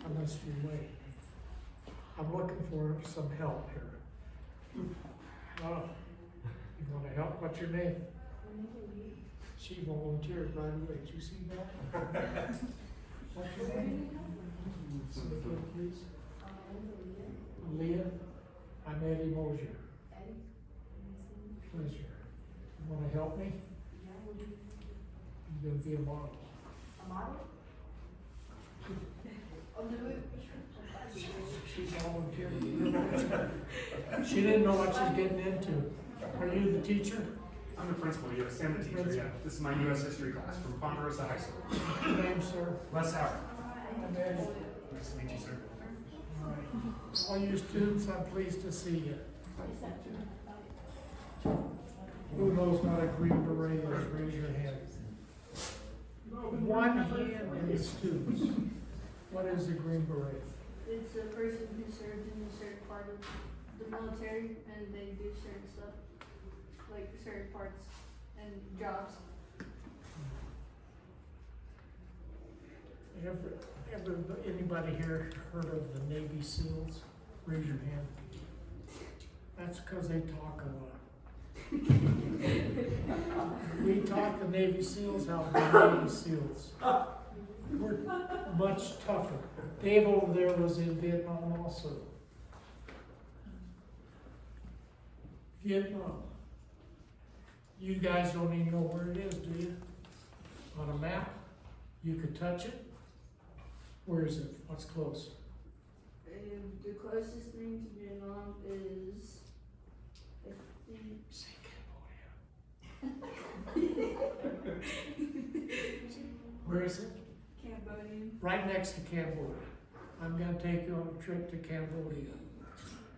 unless you wait. I'm looking for some help here. Oh, you wanna help? What's your name? She volunteered right away. Did you see that? What's your name? Say it again, please. Leah. I'm Eddie Mosier. Pleasure. You wanna help me? You're gonna be a model. A model? She volunteered. She didn't know what she's getting into. Are you the teacher? I'm the principal, yes, and the teacher, yeah. This is my U.S. history class from Ponderosa High School. Your name, sir? Les Howard. I'm Eddie. Nice to meet you, sir. All right. All you students, I'm pleased to see you. Who knows what a green beret is? Raise your hand. One hand in the students. What is a green beret? It's a person who served in a certain part of the military and they do certain stuff, like certain parts and jobs. Anybody here heard of the Navy SEALs? Raise your hand. That's because they talk a lot. We taught the Navy SEALs how to be Navy SEALs. We're much tougher. Dave over there was in Vietnam also. Vietnam. You guys don't even know where it is, do you? On a map? You could touch it? Where is it? What's close? The closest thing to Vietnam is, I think, Say Cambodia. Where is it? Cambodian. Right next to Cambodia. I'm gonna take you on a trip to Cambodia,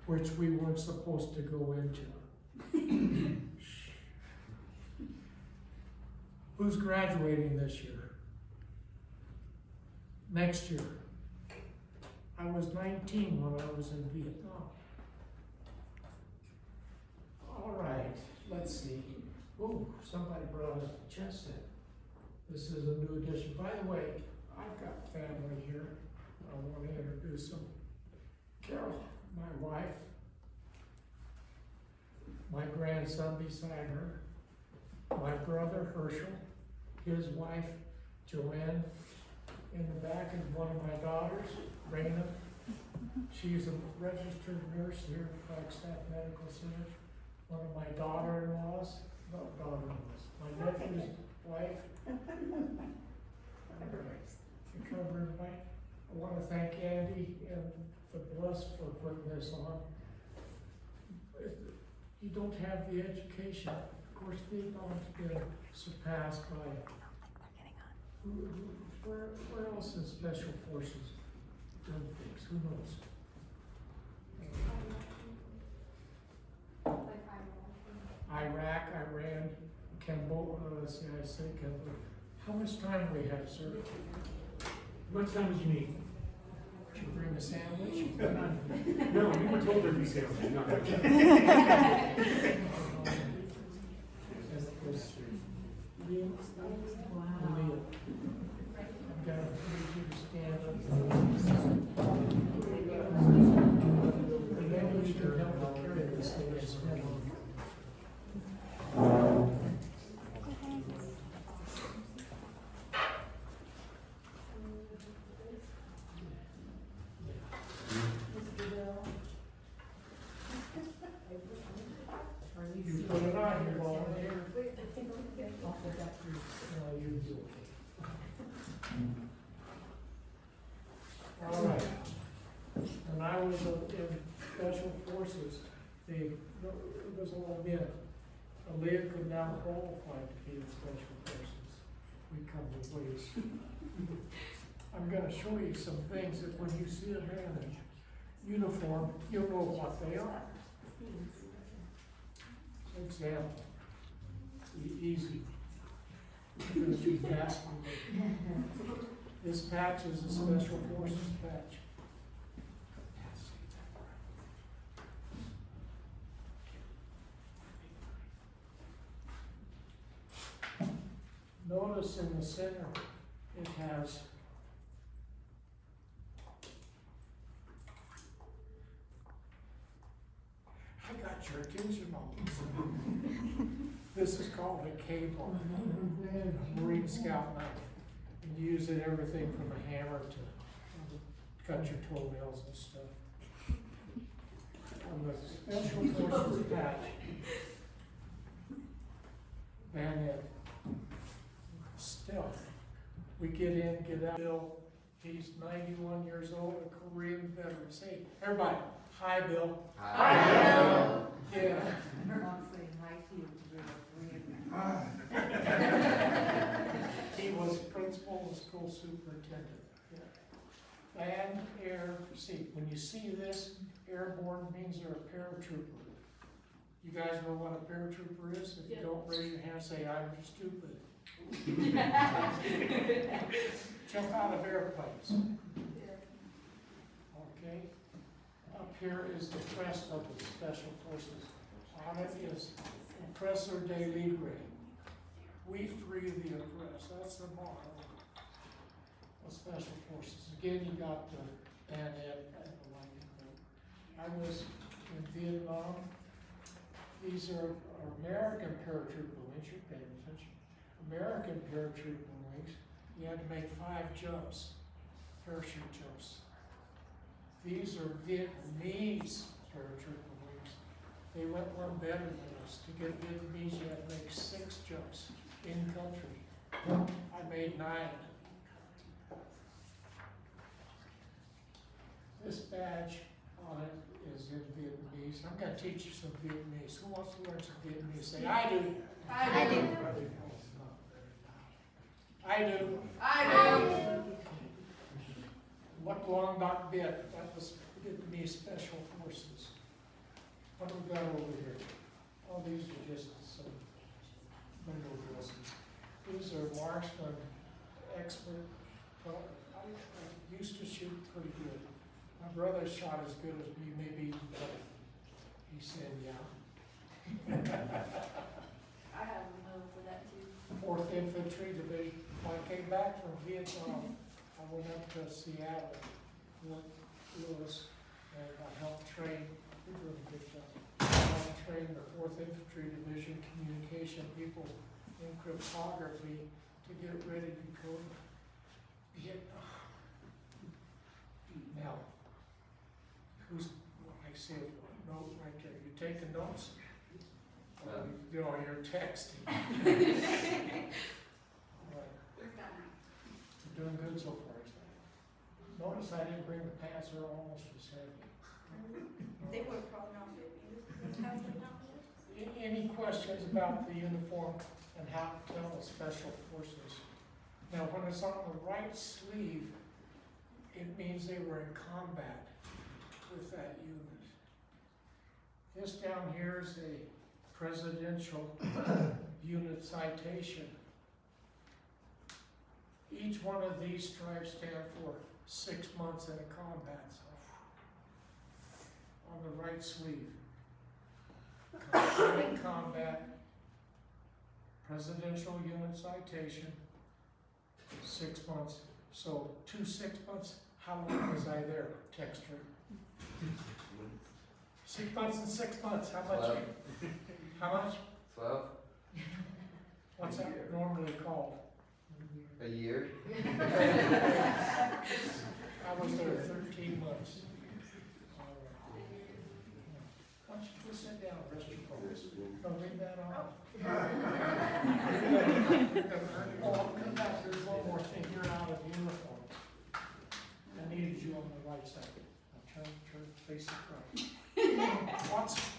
which we weren't supposed to go into. Who's graduating this year? Next year. I was 19 when I was in Vietnam. All right, let's see. Oh, somebody brought a chess set. This is a new addition. By the way, I've got family here. I want to introduce them. Carol, my wife. My grandson beside her. My brother Herschel. His wife Joanne. In the back is one of my daughters, Raina. She's a registered nurse here at Flagstaff Medical Center. One of my daughter-in-laws, not daughter-in-laws, my nephew's wife. To cover everybody. I want to thank Andy and the Bliss for putting this on. If you don't have the education, of course, Vietnam's been surpassed by. Where else in Special Forces done things? Who knows? Iraq, Iran, Cambodia, let's see, I say Cambodia. How much time do we have, sir? How much time did you need? Did you bring a sandwich? No, we were told there'd be sales. No. I'm gonna need you to stand up. And then you can help me carry this thing as well. You put it on, you volunteer. No, you do it. All right. When I was in Special Forces, it was all men. Aaliyah could now qualify to be in Special Forces. We come with ways. I'm gonna show you some things that when you see a man in uniform, you'll know what they are. Example. Easy. Because you pass me. This patch is a Special Forces patch. Notice in the center, it has I got jerkins, you know. This is called a K-bar, a Marine Scout knife. And you use it everything from a hammer to cut your toenails and stuff. On the Special Forces patch, bayonet, stealth. We get in, get out. Bill, he's 91 years old, a Korean veteran. Say, everybody, hi, Bill. Hi. Yeah. He was principal and school superintendent. Yeah. Land, air, sea. When you see this, airborne means they're a paratrooper. You guys know what a paratrooper is? If you Yeah. don't raise your hand, say, I'm stupid. Jump out of airplanes. Okay? Up here is the crest of the Special Forces. On it is Oppressor de Libre. We free the oppressed. That's the motto of Special Forces. Again, you got the bayonet and the lightning bolt. I was in Vietnam. These are American paratrooper wings. You're paying attention. American paratrooper wings. You had to make 5 jumps, parachute jumps. These are Vietnamese paratrooper wings. They went one better than us. To get Vietnamese, you had to make 6 jumps in country. I made 9. This badge on it is in Vietnamese. I'm going to teach you some Vietnamese. Who wants to learn some Vietnamese? Say, I do. I do. I do. I do. What long not bit? That was Vietnamese Special Forces. What do we got over here? Oh, these are just some window dresses. These are marksman expert. Well, I used to shoot pretty good. My brother shot as good as me, maybe even better. He said, yeah. I have a medal for that too. 4th Infantry Division. When I came back from Vietnam, I went up to Seattle, Fort Lewis, and I helped train, we did a good job. I helped train the 4th Infantry Division communication people in cryptography to get ready to go to Vietnam. Now, who's, I see a note right there. You taking notes? Or you're texting. You're doing good so far, isn't it? Notice I didn't bring the pants, they're almost as heavy. They would probably not fit me. Any questions about the uniform and how to tell the Special Forces? Now, when it's on the right sleeve, it means they were in combat with that unit. This down here is a presidential unit citation. Each one of these stripes stand for 6 months in a combat zone. On the right sleeve. In combat, presidential unit citation, 6 months. So 2 6 months, how long was I there, Texter? 6 months and 6 months, how much? 12. How much? 12. What's that normally called? A year. I was there 13 months. Why don't you just sit down, rest your bones. Don't leave that on. Oh, I'll come back, there's one more thing, you're out of uniform. I needed you on the right side. Now turn, face the front.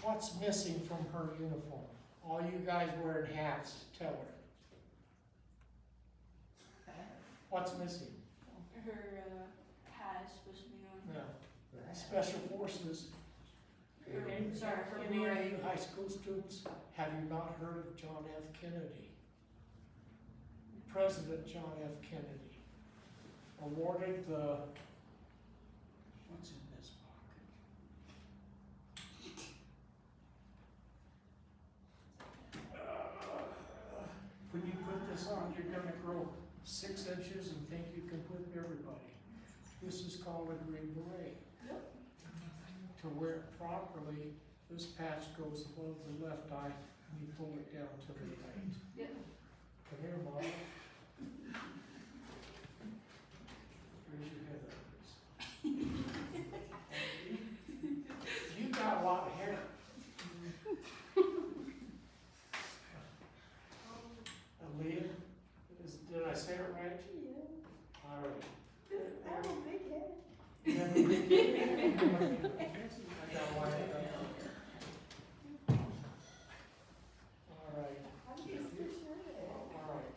What's missing from her uniform? All you guys wearing hats, tell her. What's missing? Her hat is supposed to be on. No. Special Forces. Any Sorry, of you high school students, have you not heard of John F. Kennedy? President John F. Kennedy awarded the, what's in this pocket? When you put this on, you're gonna grow 6 inches and think you can put everybody. This is called a green beret. To wear it properly, This patch goes above the left eye, and you pull it down to the right. Yeah. Come here, Mom. Raise your head up, please. You got a lot of hair. Aaliyah, did I say it right? Yeah. All right. I have a big head. You have a big head? I got one head up. All right. I'm just too short. All right.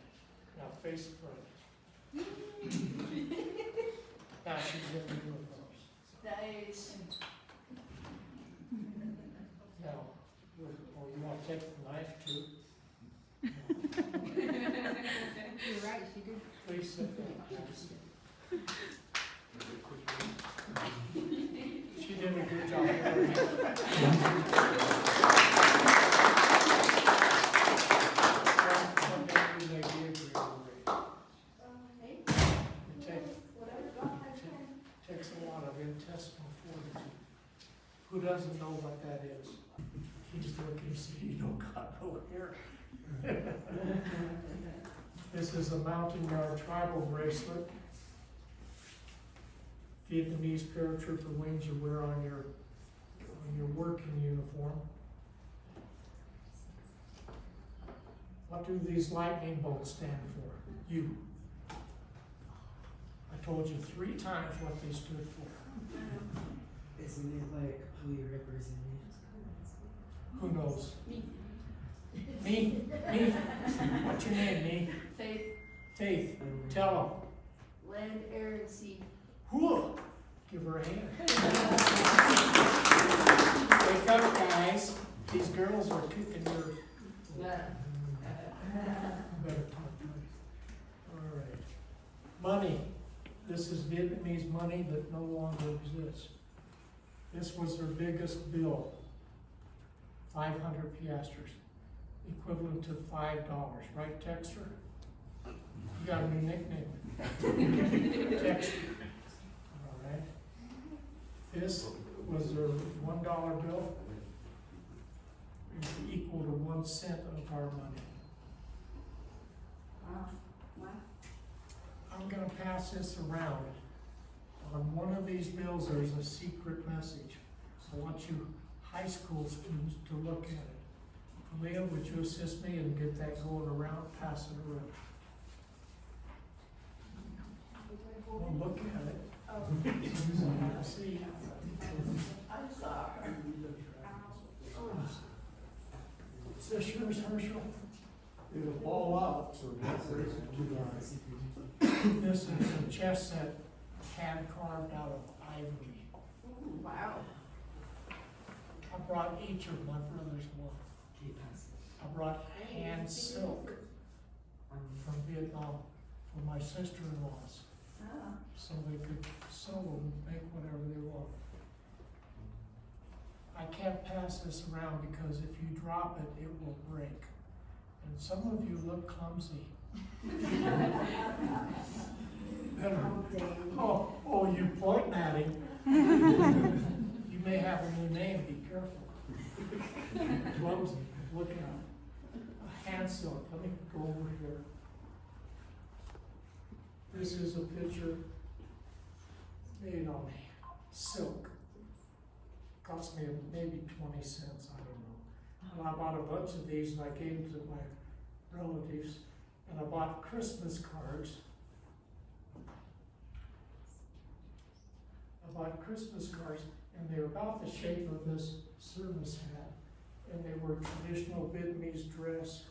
Now face front. Now she's in the uniforms. Nice. Now, you want to take the knife too? You're right, she did. Please sit down. She did a good job. What did they give you? Hey, It takes a lot of intestinal fortitude. Who doesn't know what that is? He's looking, see, you don't got no hair. This is a mountain guard tribal bracelet. Vietnamese paratrooper wings you wear on your working uniform. What do these lightning bolts stand for? You. I told you 3 times what they stood for. Isn't it like who you represent? Who knows? Me. Me? Me? What's your name, me? Faith, Faith. Tell land, air, and sea. them. Whoa! Give her a hand. Wake up, guys. These girls are kicking your... Better talk to me. All right. Money. This is Vietnamese money that no longer exists. This was their biggest bill. 500 piastres, equivalent to $5. Right, Texter? You got a new nickname. Texter. All right. This was their $1 bill. It's equal to 1 cent of our money. Wow. I'm gonna pass this around. On one of these bills, there's a secret message. I want you high school students to look at it. Leah, would you assist me and get that going around, pass it around? Well, look at it. Oh. See? I'm sorry. Is this yours, Herschel? It'll fall out, so that's it. This is a chess set hand carved out of ivory. Wow. I brought each of my brothers one. I brought hand silk from Vietnam for my sister-in-laws, Ah. so they could sew and make whatever they want. I can't pass this around because if you drop it, it will break. And some of you look clumsy. Oh, you pointing at him. You may have a new name, be careful. Clumsy, look out. A hand silk, let me go over here. This is a picture made on silk. Cost me maybe 20 cents, I don't know. And I bought a bunch of these and I gave them to my relatives. And I bought Christmas cards. I bought Christmas cards and they were about the shape of this service hat. And they were traditional Vietnamese dress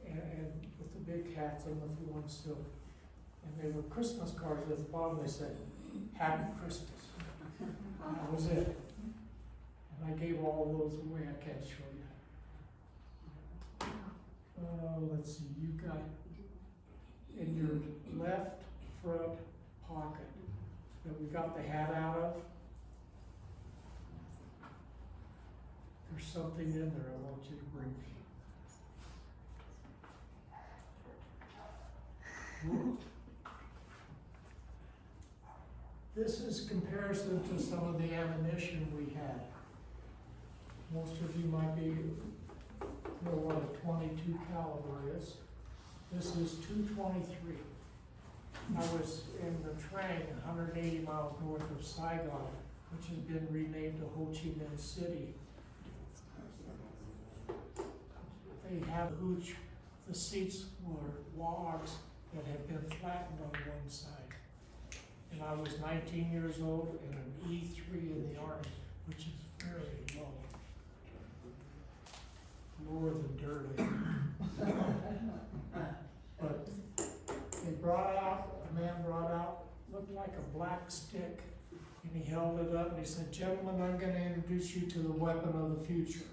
and with the big hats and the flowing silk. And they were Christmas cards. At the bottom they said, Happy Christmas. And that was it. And I gave all those away. I can't show you. Let's see, you got in your left front pocket that we got the hat out of. There's something in there I want you to bring me. This is comparison to some of the ammunition we had. Most of you might be know what a 22 caliber is. This is 223. I was in the Trang, 180 miles north of Saigon, which has been renamed to Ho Chi Minh City. They have hooch. The seats were logs that had been flattened on one side. And I was 19 years old and an E3 in the Army, which is very low. Lower than dirt, I think. But they brought out, a man brought out, looked like a black stick, and he held it up and he said, "Gentlemen, I'm gonna introduce you to the weapon of the future.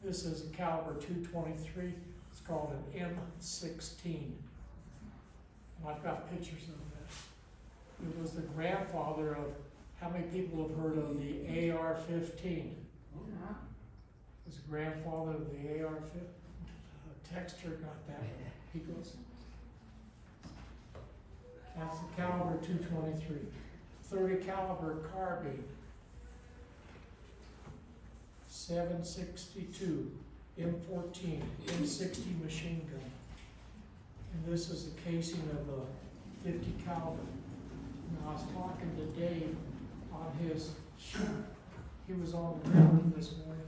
This is a caliber 223, it's called an M16. And I've got pictures of this. It was the grandfather of, how many people have heard of the AR-15? It was the grandfather of the AR-15. Texter got that. He goes, that's the caliber 223. 30 caliber carbine. 762, M14, M60 machine gun. And this is the casing of a 50 caliber. And I was talking to Dave on his shoot. He was on the river this morning.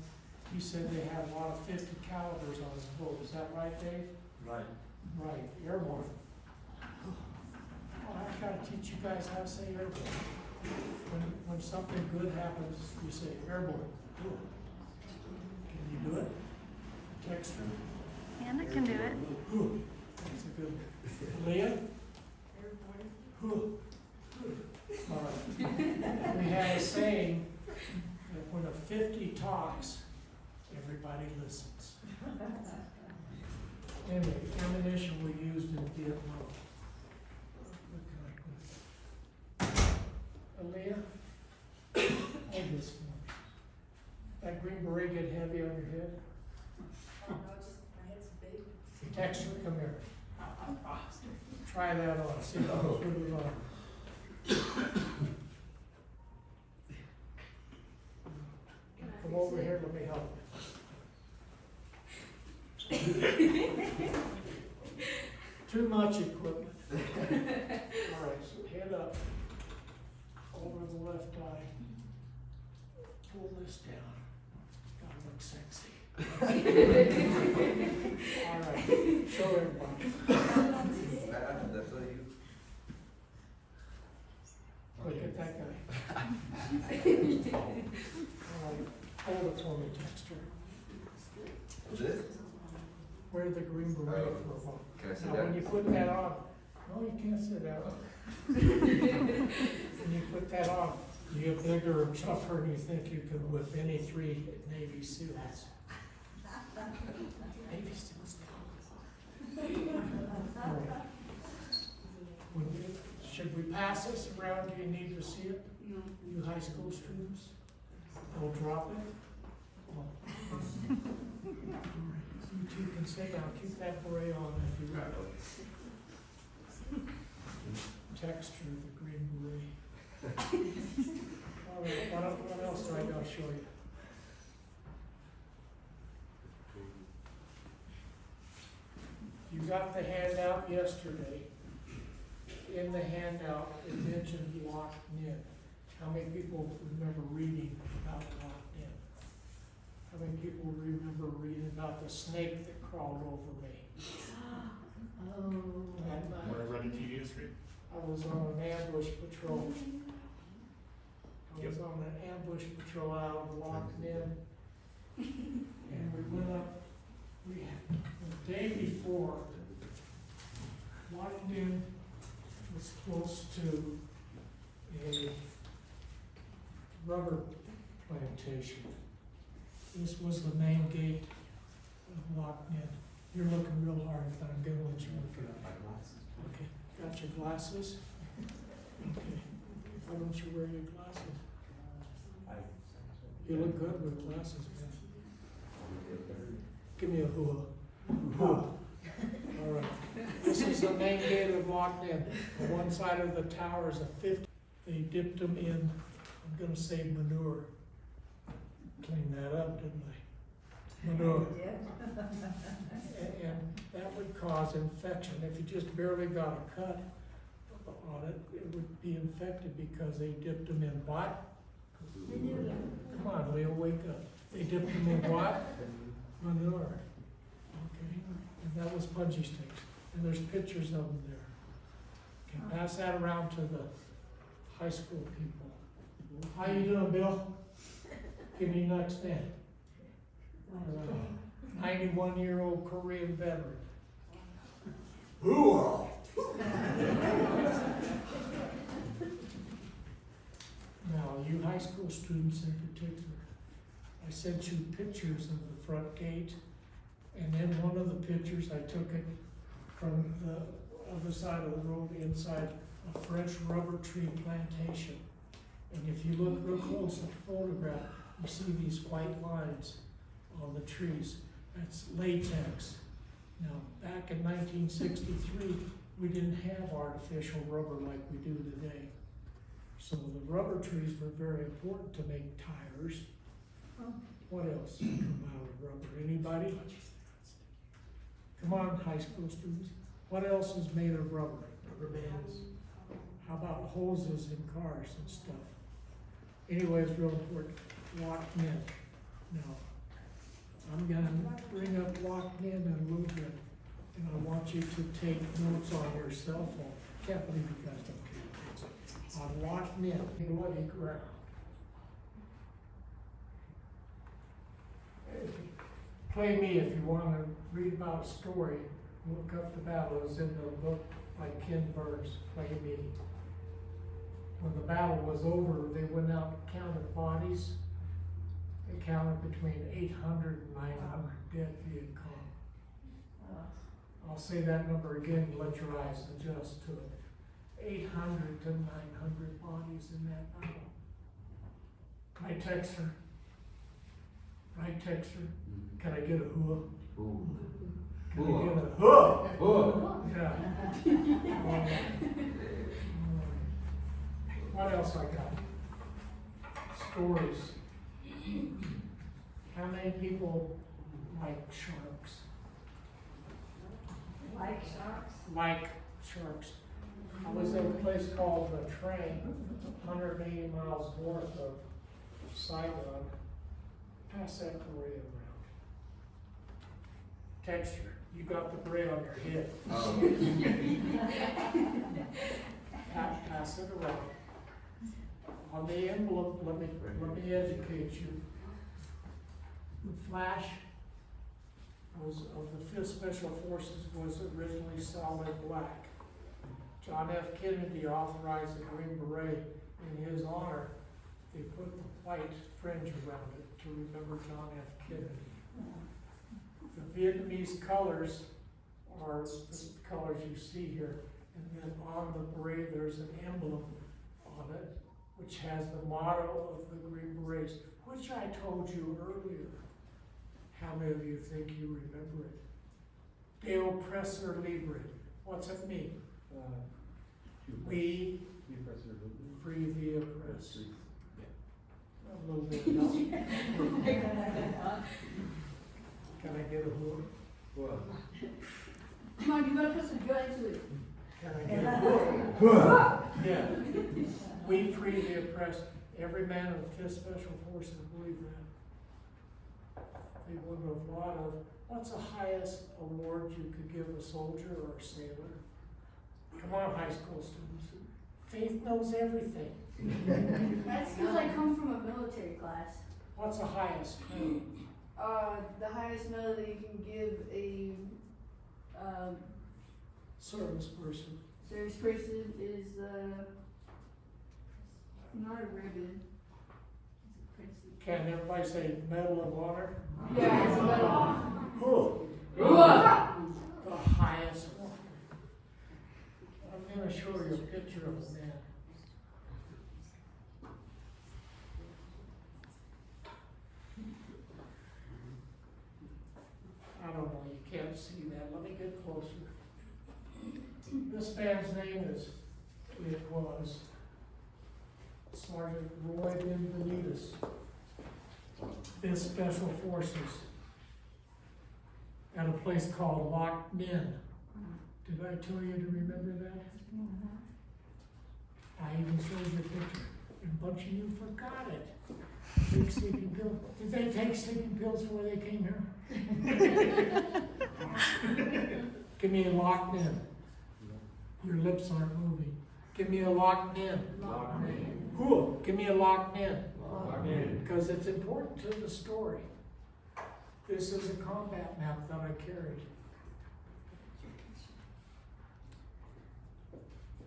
He said they had a lot of 50 calibers on his boat. Is that right, Dave? Right. Right, airborne. Oh, I gotta teach you guys how to say airborne. When something good happens, you say airborne. Can you do it? Texture? Anna can do it. That's a good one. Leah? All right. We have a saying that when a 50 talks, everybody listens. Anyway, ammunition we used in Vietnam. What can I put? Aaliyah, hold this for me. That green beret get heavy on your head? Oh, no, just, my head's big. Dexter, come here. Try that on, see if you can put it on. Come over here, let me help you. Too much equipment. All right, so head up, over the left eye. Pull this down. Gotta look sexy. All right, show everybody. That's what you. Look at that guy. All right, hold it for me, Dexter. This? Wear the green beret for a while. Can I sit Now, when down? you put that on, no, you can't sit down. When you put that on, you get bigger and tougher and you think you can whip any 3 Navy SEALs. Navy SEALs. All right. Should we pass this around? Do you need to see it? No. You high school students? They'll drop it? You two can sit down, keep that beret on if you want. Texture, the green beret. All right, what else do I gotta show you? You got the handout yesterday. In the handout, it mentioned locked in. How many people remember reading about locked in? How many people remember reading about the snake that crawled over me? That night, Want to run into TV history? I was on an ambush patrol. I was on an ambush patrol out of Locked In. And we went up, the day before, Locked In was close to a rubber plantation. This was the main gate of Locked In. You're looking real hard, but I'm gonna let you look it up. Okay, got your glasses? Okay, why don't you wear your glasses? You look good with glasses, man. Give me a hoo-ha. Hoo-ha. All right, this is the main gate of Locked In. On one side of the tower is a 50. They dipped them in, I'm gonna say manure. cleaned that up, didn't they? Manure. Yeah. And that would cause infection. If you just barely got a cut on it, it would be infected because they dipped them in what? They do. Come on, Leo, wake up. They dipped them in what? Manure. Okay, and that was bungee sticks. And there's pictures of them there. Okay, pass that around to the high school people. How you doing, Bill? Give me next man. 91-year-old Korean veteran. Hoo-ah! Now, you high school students in particular, I sent you pictures of the front gate, and then one of the pictures, I took it from the other side of the road inside a French rubber tree plantation. And if you look real close at the photograph, you see these white lines on the trees. That's latex. Now, back in 1963, we didn't have artificial rubber like we do today. So the rubber trees were very important to make tires. What else come out of rubber? Anybody? Come on, high school students. What else is made of rubber? Rubber bands. How about hoses in cars and stuff? Anyway, it's real important. Locked in. Now, I'm gonna bring up locked in a little bit, and I want you to take notes on your cell phone. Can't believe you guys don't take notes. On locked in, bloody ground. Play me if you wanna read about a story. Look up the battle. It was in the book by Ken Burns, Play Me. When the battle was over, they went out and counted bodies. They counted between 800 and 900 dead Viet Cong. I'll say that number again to let your eyes adjust to it. 800 to 900 bodies in that battle. Right, Texter? Right, Texter? Can I get a hoo? Can I get a hoo? Yeah. What else I got? Stories. How many people like sharks? Like sharks? Like sharks. I was in a place called the Train, 180 miles north of Saigon. Pass that beret around. Texture. You got the beret on your head. Pass it around. On the envelope, let me educate you. The flash was of the 5th Special Forces was originally solid black. John F. Kennedy authorized the green beret in his honor. They put the white fringe around it to remember John F. Kennedy. The Vietnamese colors are the colors you see here, and then on the beret there's an emblem on it, which has the motto of the Green Berets, which I told you earlier. How many of you think you remember it? De oppressor libre. What's it mean? We free the oppressed. A little bit of help. Can I get a whoop? Come on, you gotta put some gut into it. Can I get a whoop? Yeah. We free the oppressed. Every man of the 5th Special Forces believed that. They would have thought of, what's the highest award you could give a soldier or a sailor? Come on, high school students. Faith knows everything. That's because I come from a military class. What's the highest? The highest medal that you can give a Service person. service person is not a ribbon. It's a Can everybody say Medal of Honor? Yeah, it's a medal. Who? The highest one. I'm gonna show you a picture of a man. I don't know, you can't see that. Let me get closer. This man's name was Sergeant Roy Benvenides. this Special Forces at a place called Loch Min. Did I tell you to remember that? I even showed you a picture, and a bunch of you forgot it. Take sleeping pills. Did they take sleeping pills before they came here? Give me a Loch Min. Your lips aren't moving. Give me a Loch Min. Who? Give me a Loch Min. Because it's important to the story. This is a combat map that I carried.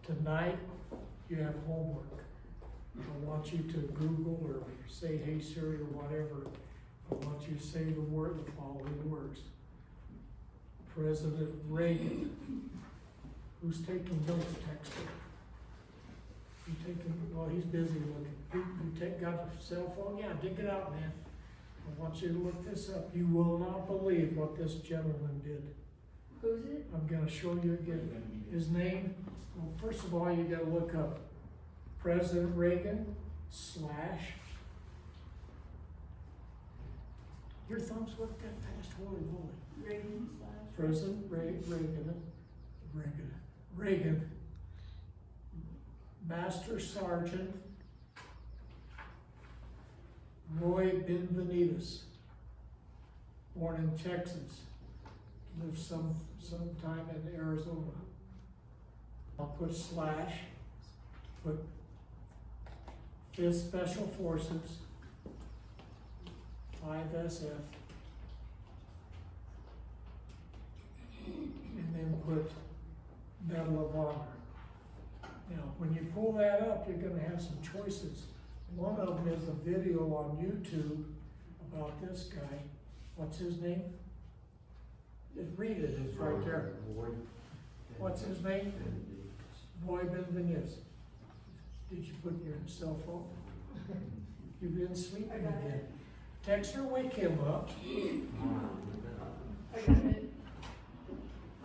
Tonight, you have homework. I want you to Google or say, hey Siri, or whatever. I want you to say the following words. President Reagan. Who's taking notes, Texter? You taking, well, he's busy looking. Got a cell phone? Yeah, dig it out, man. I want you to look this up. You will not believe what this gentleman did. Who's it? I'm gonna show you again. His name, well, first of all, you gotta look up President Reagan / your thumbs work that fast, holy moly. Reagan / President Reagan, Master Sergeant Roy Benvenides, born in Texas, lived sometime in Arizona. I'll put /, put 5th Special Forces, 5SF, and then put Medal of Honor. Now, when you pull that up, you're gonna have some choices. One of them is a video on YouTube about this guy. What's his name? Just read it, it's right there. What's his name? Roy Benvenides. Did you put your cell phone? You've been sleeping again. Text her, wake him up. I got it.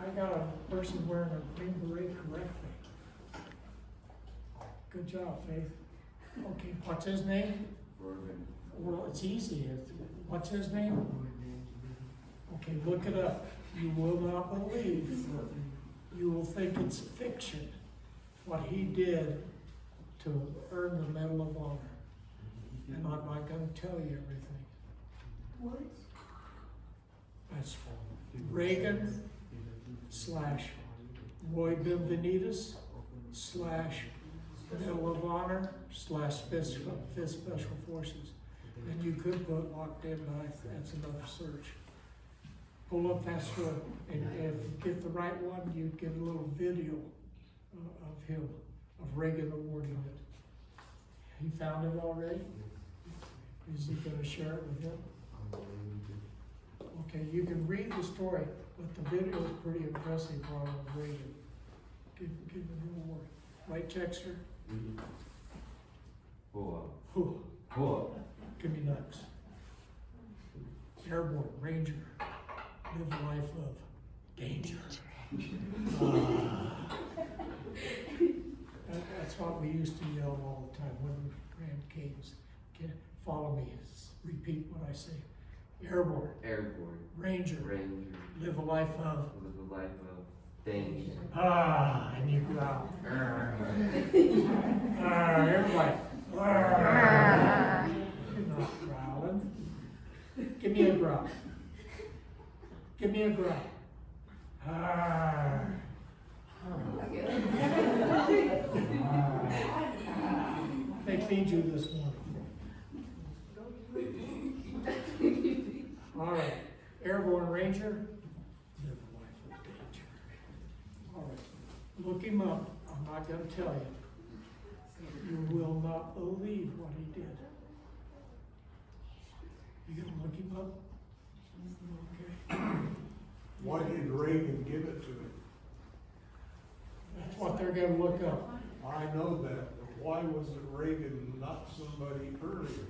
I got a person wearing a green beret correctly. Good job, Faith. Okay, what's his name? Well, it's easy. What's his name? Okay, look it up. You will not believe. You will think it's fiction what he did to earn the Medal of Honor. And I'm not going to tell you everything. What? That's Reagan / Roy Benvenides / Medal of Honor / 5th Special Forces. And you could put locked in knife, that's enough search. Pull up that story, and if you get the right one, you get a little video of him, of Reagan awarding it. He found it already? Is he gonna share it with him? Okay, you can read the story, but the video is pretty impressive on Reagan. Give it a little more. Right, Texter? Who? Give me nuts. Airborne, Ranger. Live a life of danger. That's what we used to yell all the time when we ran caves. Follow me, repeat what I say. Airborne, Ranger. Live a life of danger. and you growl. Everybody. You're not growling. Give me a growl. Give me a growl. They feed you this morning. All right, Airborne Ranger, live a life of danger. All right, look him up. I'm not going to tell you. You will not believe what he did. You gonna look him up? Okay. Why did Reagan give it to him? That's what they're gonna look up. I know that, but why was it Reagan, not somebody earlier?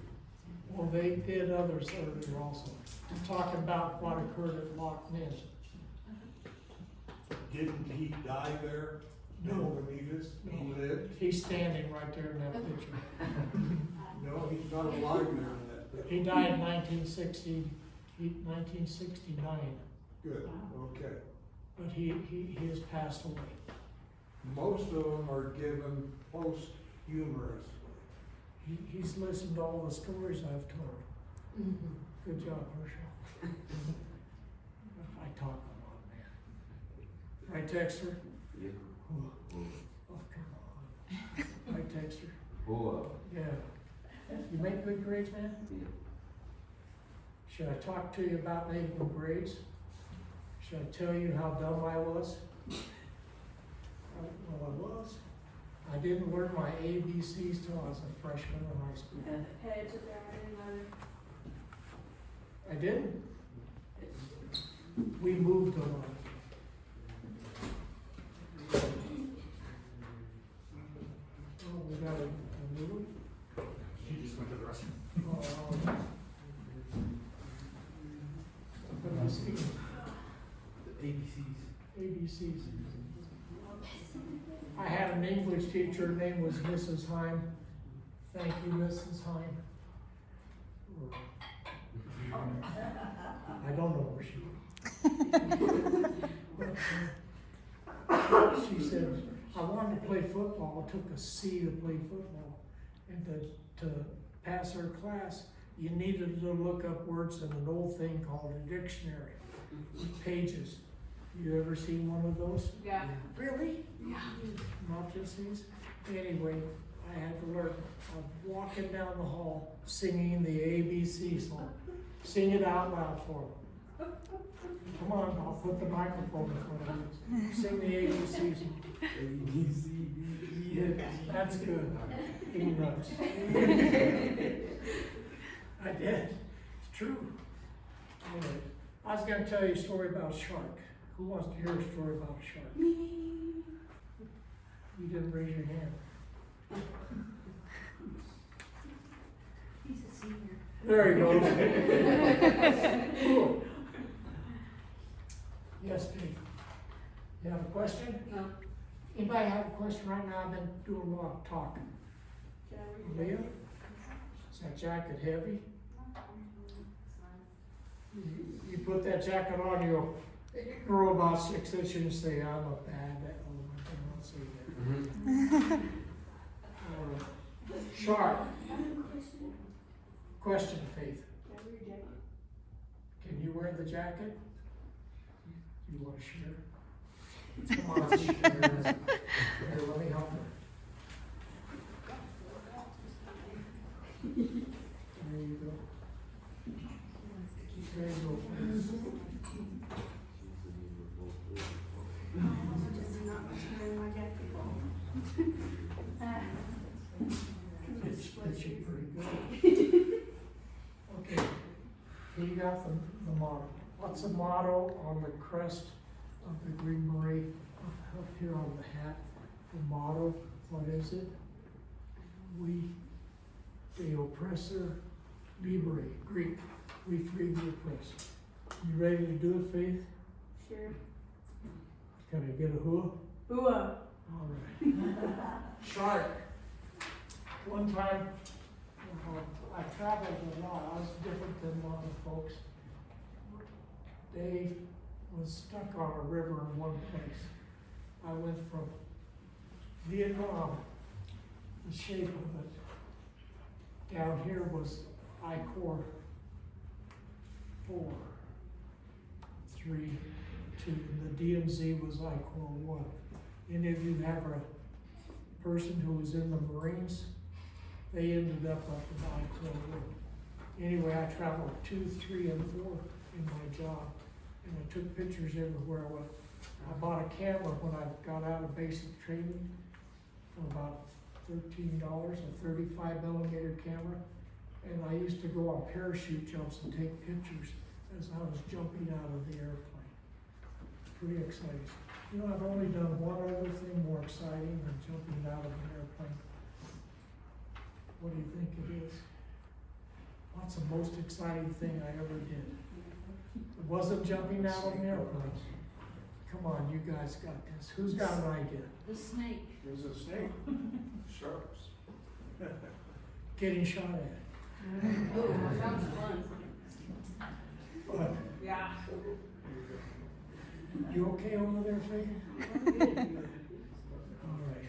Well, they did others earlier also. I'm talking about what occurred at Loch Min. Didn't he die there? No. Benvenides? He lived? He's standing right there in that picture. No, he's not alive there in that He died in 1969, Good, okay. but he has passed away. Most of them are given posthumously. He's listened to all the stories I've told. Good job, Herschel. I talk a lot, man. Right, Texter? Yeah. Oh, come on. Right, Texter? Whoa. Yeah. You make good grades, man? Yeah. Should I talk to you about making grades? Should I tell you how dumb I was? Well, I was. I didn't learn my ABCs till I was a freshman in high school. Hey, it's okay, I didn't either. I didn't. We moved a lot. Oh, we got a new one? He just went to the restroom. Oh, what am I speaking? ABCs. ABCs. I had an English teacher, her name was Mrs. Heim. Thank you, Mrs. Heim. I don't know where she went. She said, I wanted to play football. It took a C to play football. And to pass her class, you needed to look up words in an old thing called a dictionary. Pages. You ever seen one of those? Yeah. Really? Yeah. Not just these? Anyway, I had to learn. I'm walking down the hall singing the ABC song. Sing it out loud for me. Come on, I'll put the microphone in front of you. Sing the ABC song. That's good. Give me notes. I did. It's true. All right. I was going to tell you a story about a shark. Who wants to hear a story about a shark? Me. You didn't raise your hand. He's a senior. There you go. Cool. Yes, Pete. You have a question? No. Anybody have a question right now? I've been doing a lot of talking. Can I read Leah? that? Is that jacket heavy? You put that jacket on, you'll grow about 6 inches and say, I'm a bad, oh, I cannot say that. Shark. I have a question. Question, Faith. Can I read your jacket? Can you wear the jacket? You want to share? Come on, share. Here, let me help her. There you go. There you go. Just not wearing my jacket. It's pretty good. Okay, here you got the motto. What's the motto on the crest of the Green Beret up here on the hat? The motto, what is it? We, the oppressor, libre, Greek. We free the oppressed. You ready to do it, Faith? Sure. Can I get a hoo? Hooah. All right. Shark. One time, I traveled a lot. I was different than a lot of folks. Dave was stuck on a river in one place. I went from Vietnam, the shape of it. Down here was I-Corps 4, 3, 2, and the DMZ was I-Corps 1. Any of you have a person who was in the Marines? They ended up in I-Corps 1. Anyway, I traveled 2, 3, and 4 in my job, and I took pictures everywhere I went. I bought a camera when I got out of basic training for about $13, a 35mm camera. And I used to go on parachute jumps and take pictures as I was jumping out of the airplane. Pretty exciting. You know, I've only done one other thing more exciting than jumping out of an airplane. What do you think it is? What's the most exciting thing I ever did? It wasn't jumping out of an airplane. Come on, you guys got this. Who's got an idea? The snake. There's a snake. Sharks. Getting shot at. Oh, sounds fun. But, Yeah. you okay over there, Faye? All right.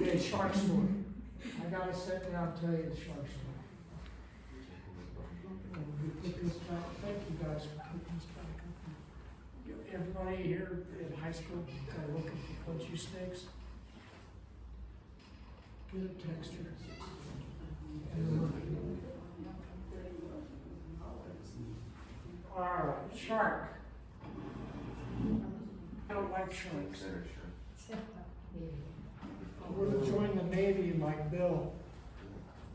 Okay, shark story. I gotta sit down and tell you the shark story. We put this back, thank you guys for putting this back up. Everybody here in high school, looking for punchy snakes? Get a texture. Alright, shark. I don't like sharks. I would have joined the Navy like Bill,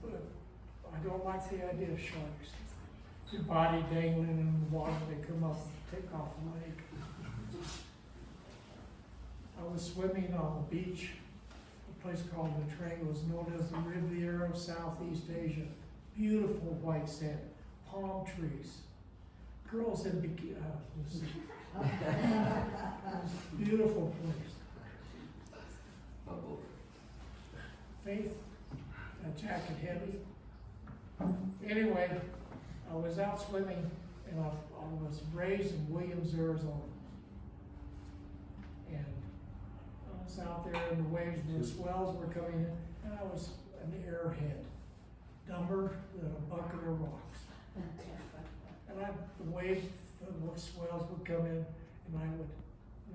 but I don't like the idea of sharks. Your body dangling in the water, they come up, take off a leg. I was swimming on the beach, a place called the Triangle, was known as the Riviera of Southeast Asia. Beautiful white sand, palm trees, girls in bikini. It was a beautiful place. Faith, that jacket heavy. Anyway, I was out swimming and I was raised in Williams, Arizona. And I was out there in the waves and the swells were coming in and I was an airhead, dumber than a bucket of rocks. And the waves, the swells would come in and I would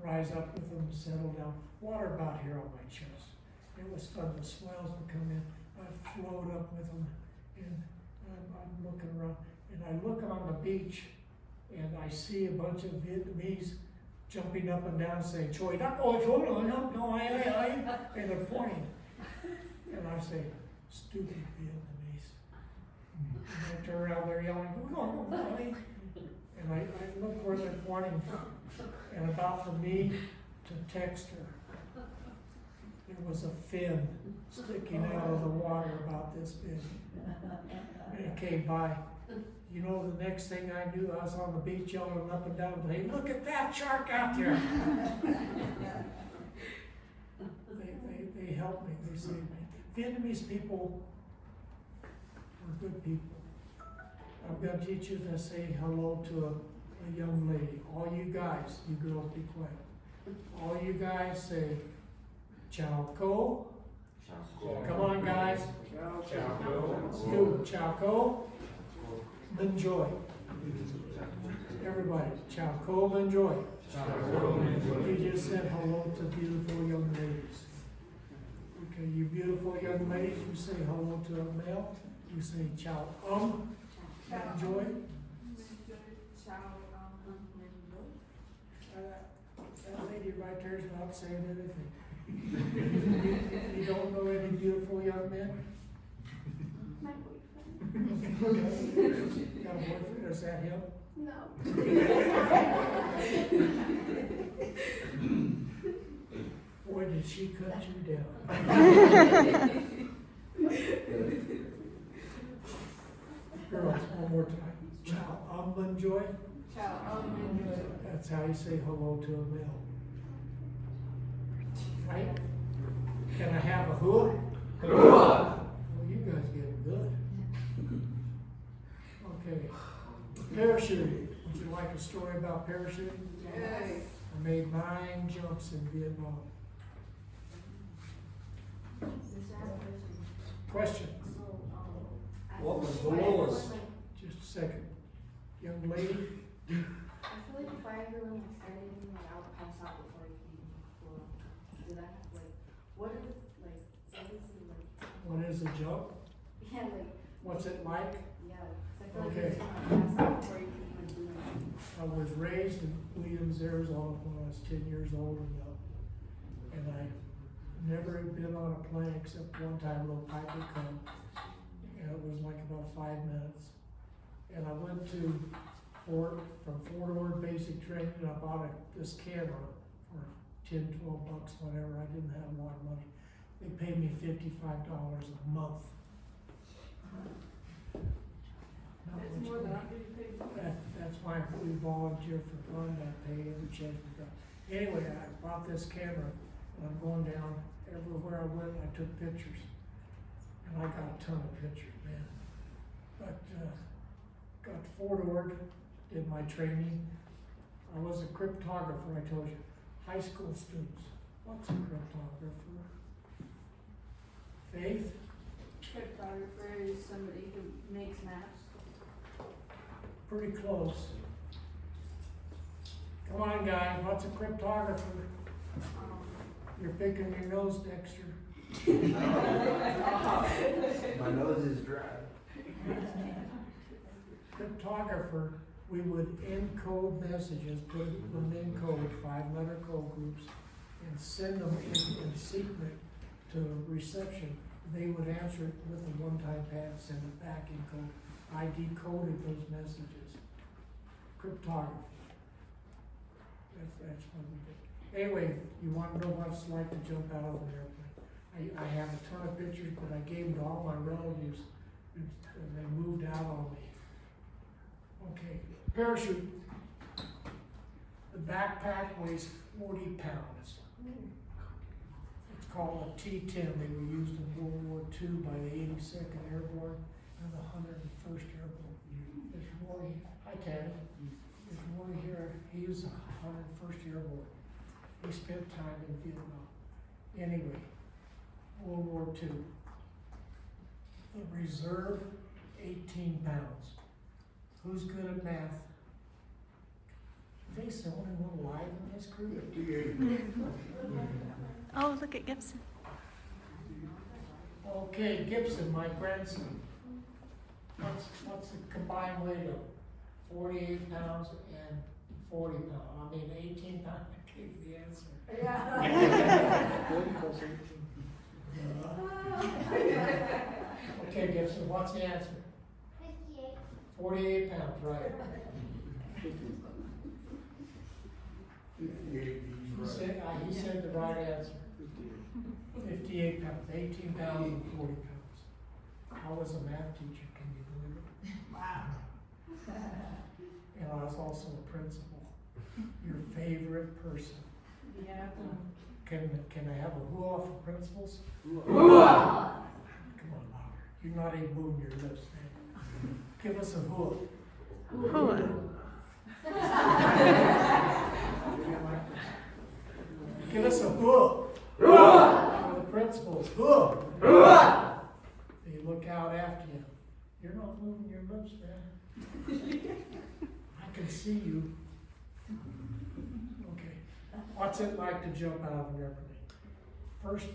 rise up with them, settle down, water about here on my chest. It was fun, the swells would come in, I'd float up with them and I'm looking around and I look on the beach and I see a bunch of Vietnamese jumping up and down saying, Choi, no, and they're pointing. And I say, stupid Vietnamese. And I turn around, they're yelling, and I look where they're pointing, and about for me to text her. There was a fin sticking out of the water about this big. And it came by. You know, the next thing I knew, I was on the beach yelling up and down, hey, look at that shark out there. They helped me, they saved me. Vietnamese people are good people. I'm going to teach you to say hello to a young lady. All you guys, you girls be quiet. All you guys say, Chào cô. Come on, guys. You, Chào cô. Enjoy. Everybody, Chào cô, enjoy. You just said hello to beautiful young ladies. Okay, you beautiful young ladies, you say hello to a male. You say Chào enjoy. That lady right there is not saying anything. You don't know any beautiful young men? My boyfriend. You got a boyfriend, is that him? No. Boy, did she cut you down. Girls, one more time. Ciao, enjoy. Ciao, enjoy. That's how you say hello to a male. Right? Can I have a hua? Well, you guys get good. Okay. Parachuting. Would you like a story about parachuting? Yes. I made 9 jumps in Vietnam. Question? What was the lowest? Just a second. Young lady? I feel like if I ever like started anything, like I would pass out before I can go. Did I have like, what is like, obviously like, What is a jump? yeah, like, What's it like? yeah, 'cause I feel like Okay. it's gonna pass out before you can even do anything. I was raised in Williams, Arizona when I was 10 years old and I never had been on a plane except one time, a little pipe would come. And it was like about 5 minutes. And I went to from Fort Ord basic training, and I bought this camera for $10, $12, whatever. I didn't have a lot of money. They paid me $55 a month. Not That's much more than money. I did pay. That's why we volunteer for fun, I pay every chance we got. Anyway, I bought this camera, and I'm going down everywhere I went, I took pictures. and I got a ton of pictures, man. But, got Fort Ord, did my training. I was a cryptographer, I told you. High school students, what's a cryptographer? Faith? Cryptographer is somebody who makes maps. Pretty close. Come on, guy, what's a cryptographer? You're picking your nose, Dexter. My nose is dry. Cryptographer, we would encode messages, put them in code, 5-letter code groups, and send them in secret to reception. They would answer it with a one-time pass, send it back in code. I decoded those messages. Cryptography. That's what we did. Anyway, you want to know what it's like to jump out of an airplane? I have a ton of pictures, but I gave them to all my relatives, and they moved out on me. Okay, parachute. The backpack weighs 40 pounds. It's called a T-10. They were used in World War II by the 82nd Airborne and the 101st Airborne. There's Roy, hi Ted. There's Roy here. He was the 101st Airborne. He spent time in Vietnam. Anyway, World War II. The reserve, 18 pounds. Who's good at math? Are they the only one alive in this group? 58. Oh, look at Gibson. Okay, Gibson, my grandson. What's the combined weight of 48 pounds and 40 pounds? I mean, 18 pounds. I gave the answer. Yeah. 40 plus 18. Okay, Gibson, what's the answer? 48 pounds, right? 58, He said the right answer. 58 pounds, 18 pounds and 40 pounds. I was a math teacher, can you believe it? Wow. And I was also a principal. Your favorite person. Yeah. Can I have a hoo-ah for principals? Wow. Come on, louder. You're not even moving your lips, man. Give us a hoo-ah. Hooah. Give us a hoo-ah. For the principals, hoo-ah. They look out after you. You're not moving your lips, man. I can see you. Okay. What's it like to jump out of an airplane? First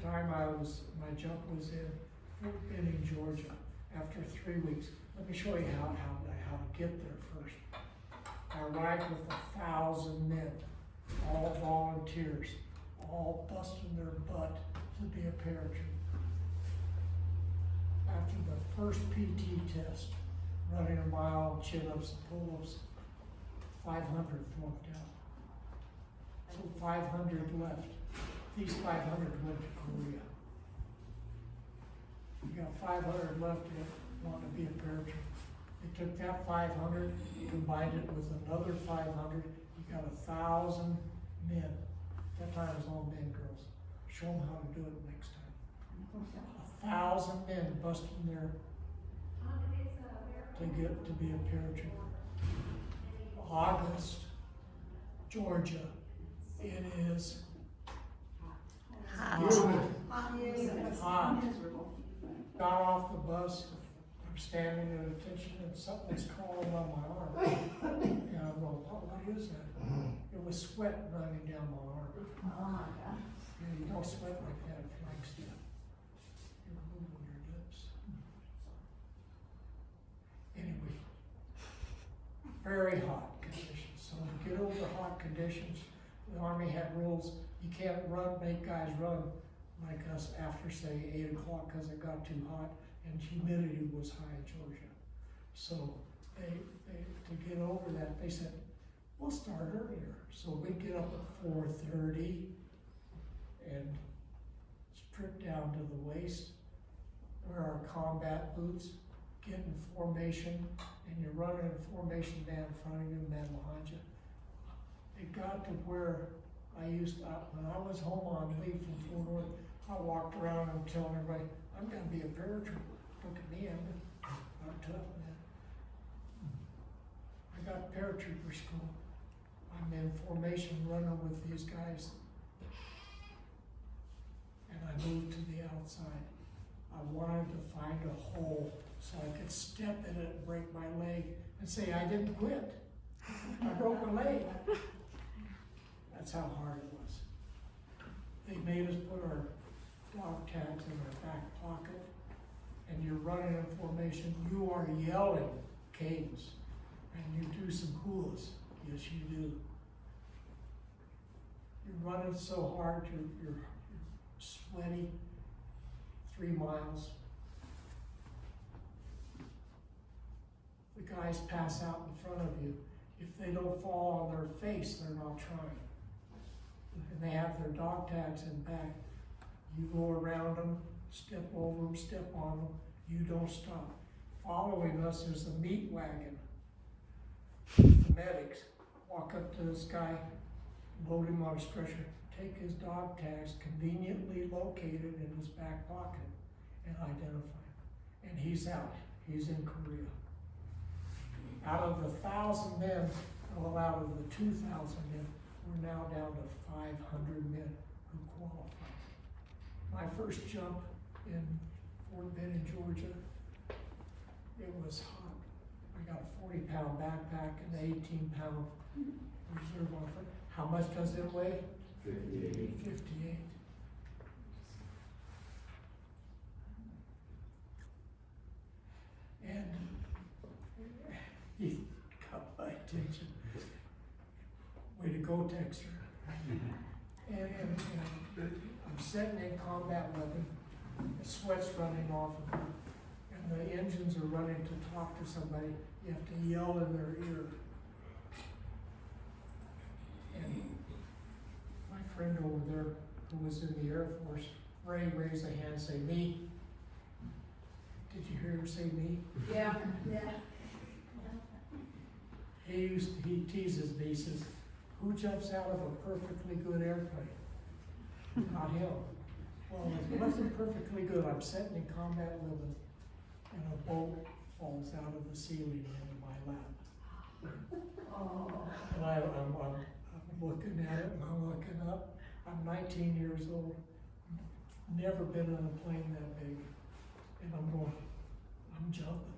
time my jump was in Fort Benning, Georgia. After 3 weeks. Let me show you how to get there first. I arrived with 1,000 men, all volunteers, all busting their butt to be a paratrooper. After the first PT test, running a mile, chin-ups and pull-ups, 500 flunked out. So 500 left. These 500 went to Korea. You got 500 left that want to be a paratrooper. They took that 500, combined it with another 500, you got 1,000 men. That time it was all men, girls. Show them how to do it next time. 1,000 men busting their to get to be a paratrooper. August, Georgia. It is Hot. hot. Got off the bus. I'm standing at attention and something's crawling on my arm. And I'm going, what is that? It was sweat running down my arm. Oh my gosh. And you don't sweat like that if like stuff. You're moving your lips. Anyway, very hot conditions. So to get over hot conditions, the Army had rules. You can't make guys run like us after say 8 o'clock because it got too hot and humidity was high in Georgia. So they to get over that, they said, we'll start earlier. So we'd get up at 4:30 and strip down to the waist, wear our combat boots, get in formation, and you're running in formation, man in front of you, man behind you. It got to where when I was home on leave from Fort Worth, I walked around and telling everybody, I'm gonna be a paratrooper. Look at me, I'm tough, man. I got paratrooper school. I'm in formation running with these guys. And I moved to the outside. I wanted to find a hole so I could step in it and break my leg and say I didn't quit. I broke my leg. That's how hard it was. They made us put our dog tags in our back pocket, and you're running in formation. You are yelling cadence, and you do some hulas. Yes, you do. You're running so hard, you're sweaty. 3 miles. The guys pass out in front of you. If they don't fall on their face, they're not trying. And they have their dog tags in back. You go around them, step over them, step on them. You don't stop. Following us is the meat wagon. The medics walk up to this guy, load him on a stretcher, take his dog tags conveniently located in his back pocket and identify him. And he's out. He's in Korea. Out of the 1,000 men, well, out of the 2,000 men, we're now down to 500 men who qualify. My first jump in Fort Benning, Georgia, it was hot. I got a 40-pound backpack and an 18-pound reserve on it. How much does it weigh? 58. 58. And he got my attention. Way to go, Texter. And I'm sitting in combat weapon, the sweat's running off of me, and the engines are running to talk to somebody. You have to yell in their ear. And my friend over there, who was in the Air Force, Ray, raised a hand and say, me. Did you hear him say me? Yeah. Yeah. He teases me, he says, who jumps out of a perfectly good airplane? Not him. Well, it wasn't perfectly good. I'm sitting in combat living, and a bolt falls out of the ceiling into my lap. And I'm looking at it, and I'm looking up. I'm 19 years old, never been in a plane that big, and I'm jumping.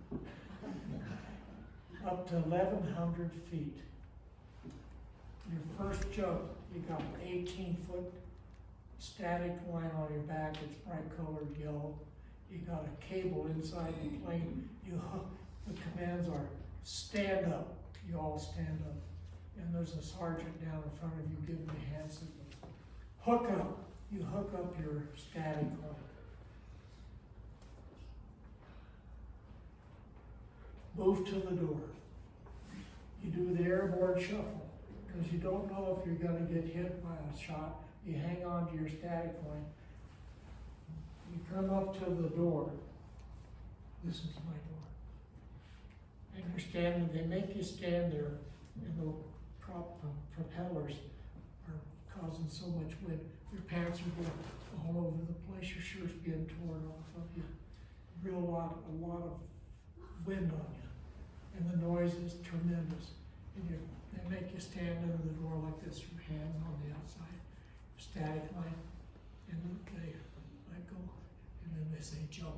Up to 1,100 feet. Your first jump, you got an 18-foot static line on your back, it's bright colored yellow. You got a cable inside the plane. You hook, the commands are stand up. You all stand up. And there's a sergeant down in front of you giving you hand signals. Hook up. You hook up your static line. Move to the door. You do the airborne shuffle, because you don't know if you're going to get hit by a shot. You hang on to your static line. You come up to the door. This is my door. And you're standing, they make you stand there, and the propellers are causing so much wind. Your pants are going all over the place. Your shirt's being torn off of you. A lot of wind on you. And the noise is tremendous. And they make you stand under the door like this, your hands on the outside, static line, and they let go, and then they say jump.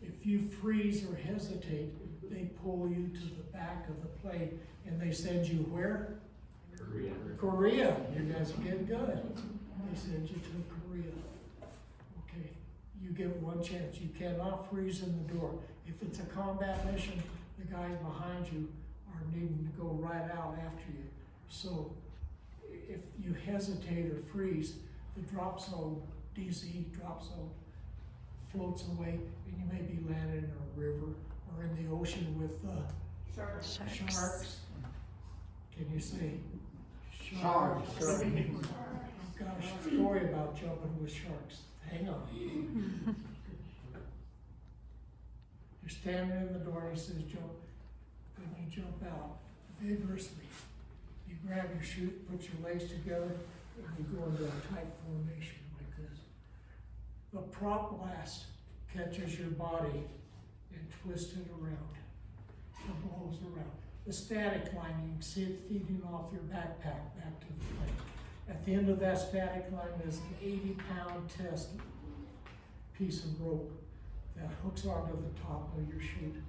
If you freeze or hesitate, they pull you to the back of the plane, and they send you where? Korea. Korea. You guys are getting good. They send you to Korea. Okay, you get one chance. You cannot freeze in the door. If it's a combat mission, the guys behind you are needing to go right out after you. So if you hesitate or freeze, the drop zone, DZ drop zone, floats away, and you may be landed in a river or in the ocean with Sharks. sharks. Can you say Sharks. I've got a story about jumping with sharks. Hang on. You're standing in the door and he says jump. Then you jump out vigorously. You grab your chute, put your legs together, and you go into a tight formation like this. The prop blast catches your body and twists it around, and blows around. The static line, you can see it feeding off your backpack back to the plane. At the end of that static line is an 80-pound test piece of rope that hooks onto the top of your chute.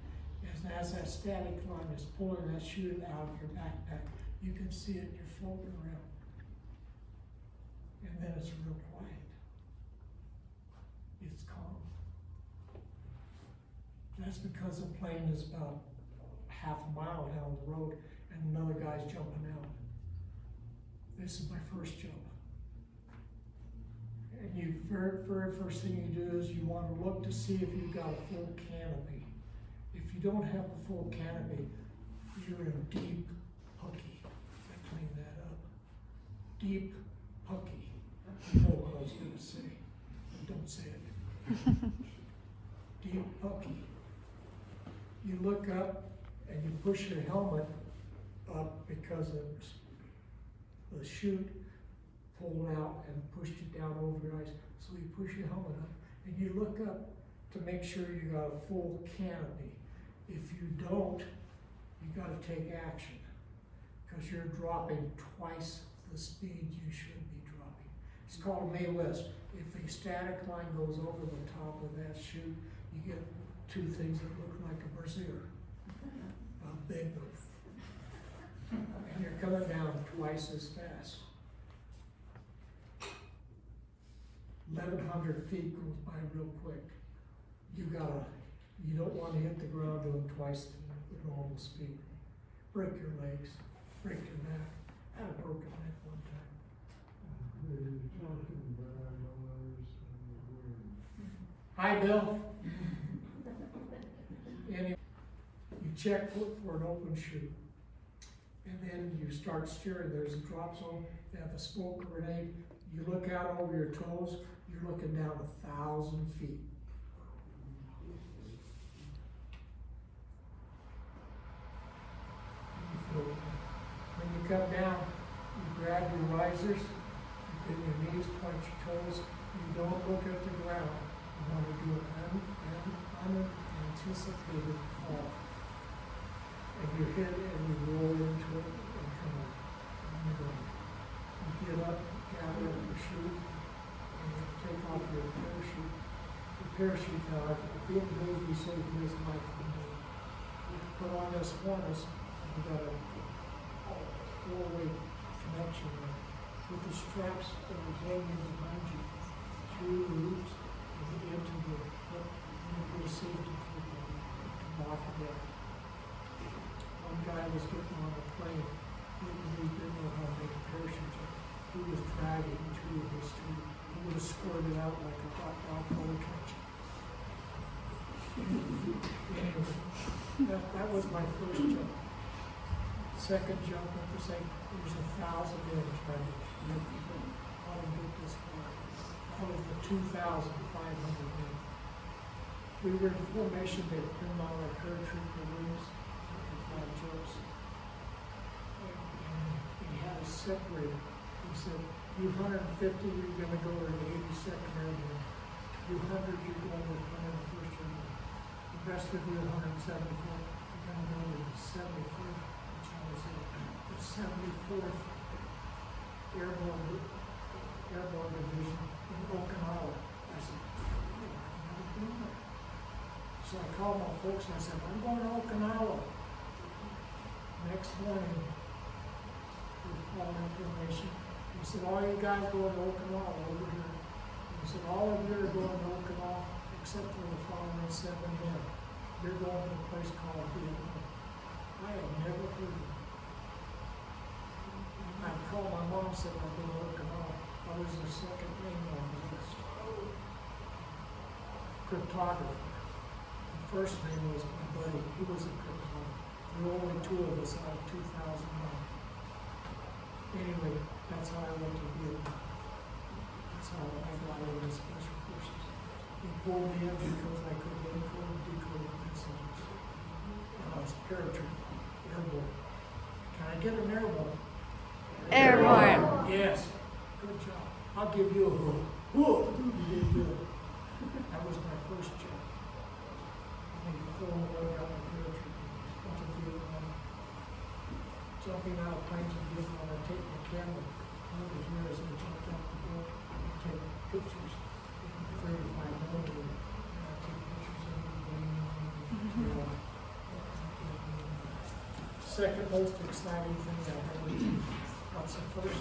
And as that static line is pulling that chute out of your backpack, you can see it, you're floating around. And then it's real quiet. It's calm. That's because the plane is about half a mile down the road and another guy's jumping out. This is my first jump. And you, very first thing you do is you want to look to see if you've got a full canopy. If you don't have the full canopy, you're in deep hooky. I cleaned that up. Deep hooky. You know what I was gonna say. Don't say it. Deep hooky. You look up and you push your helmet up because the chute pulled out and pushed it down over your eyes. So you push your helmet up and you look up to make sure you got a full canopy. If you don't, you gotta take action because you're dropping twice the speed you should be dropping. It's called May West. If a static line goes over the top of that chute, you get two things that look like a brassiere. A big one. And you're coming down twice as fast. 1,100 feet goes by real quick. You don't want to hit the ground doing twice the normal speed. Break your legs, break your neck. I had a broken neck one time. Hi, Bill. And you check for an open chute. And then you start steering. There's a drop zone. They have a smoke grenade. You look out over your toes, you're looking down 1,000 feet. And you float down. When you come down, you grab your risers, you bend your knees, point your toes. You don't look at the ground. You want to do an unanticipated fall. And you hit it and you roll into it and come up. And you go. You get up, gather up your chute, and you take off your parachute. The parachute now, at the end of the day, we say it is life and day. You put on this harness, and you got a four-way connection there with the straps that are hanging behind you through the loops and into the hook, and you put a safety clip on it to lock it down. One guy was getting on the plane, he didn't know how to make a parachute jump. He was dragging through his street. He would have squirted out like a hot dog full of ketchup. Anyway, that was my first jump. Second jump, at the same, there's 1,000 men trying to how to get this car. Out of the 2,500 men. We were in formation, they put on our parachute balloons, 5 jumps. And he had us separated. He said, you 150, you're gonna go to the 82nd Airborne. You 100, you're going to the 101st Airborne. The rest of you 174, you're gonna go to the 74th, which I was in, the 74th Airborne Division in Okinawa. I said, oh, I've never been there. So I called my folks and I said, I'm going to Okinawa. Next morning, we found information. He said, all you guys going to Okinawa over here. He said, all of you are going to Okinawa except for the following 7 men. You're going to a place called Vietnam. I had never heard of it. I called my mom and said, I'm going to Okinawa. I was the second name on the list. Cryptographer. The first name was my buddy. He was a cryptographer. There were only 2 of us out of 2,000 men. Anyway, that's how I went to Vietnam. That's how I got into Special Forces. They pulled me in because I could encode and decode messages. And I was paratrooper, airborne. Can I get an airborne? Airborne. Yes. Good job. I'll give you a hook. Whoa, you did good. That was my first job. Before I got my parachute, went to Vietnam. Jumping out of planes in Vietnam, I take my camera over here as I jumped out the door and take pictures. 35mm, and I take pictures of everybody. Second most exciting thing I heard, what's the first?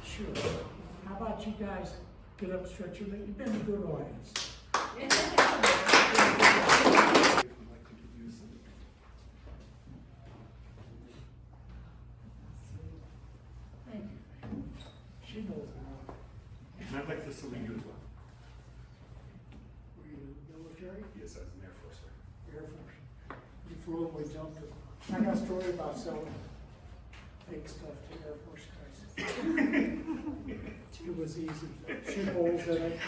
Sure. How about you guys get up, stretch your legs? You've been a good audience. Thank you. She knows me. And I'd like to salute you as well. Were you in the military? Yes, as an Air Force, sir. Air Force. You flew and we jumped it. I got a story about selling fake stuff to Air Force guys. It was easy. Shoot holes in it,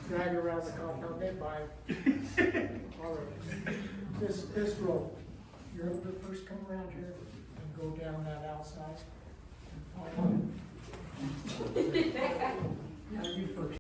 drag around the compound, they buy it. All right. This road, you're able to first come around here and go down that outside and find out. Now you first.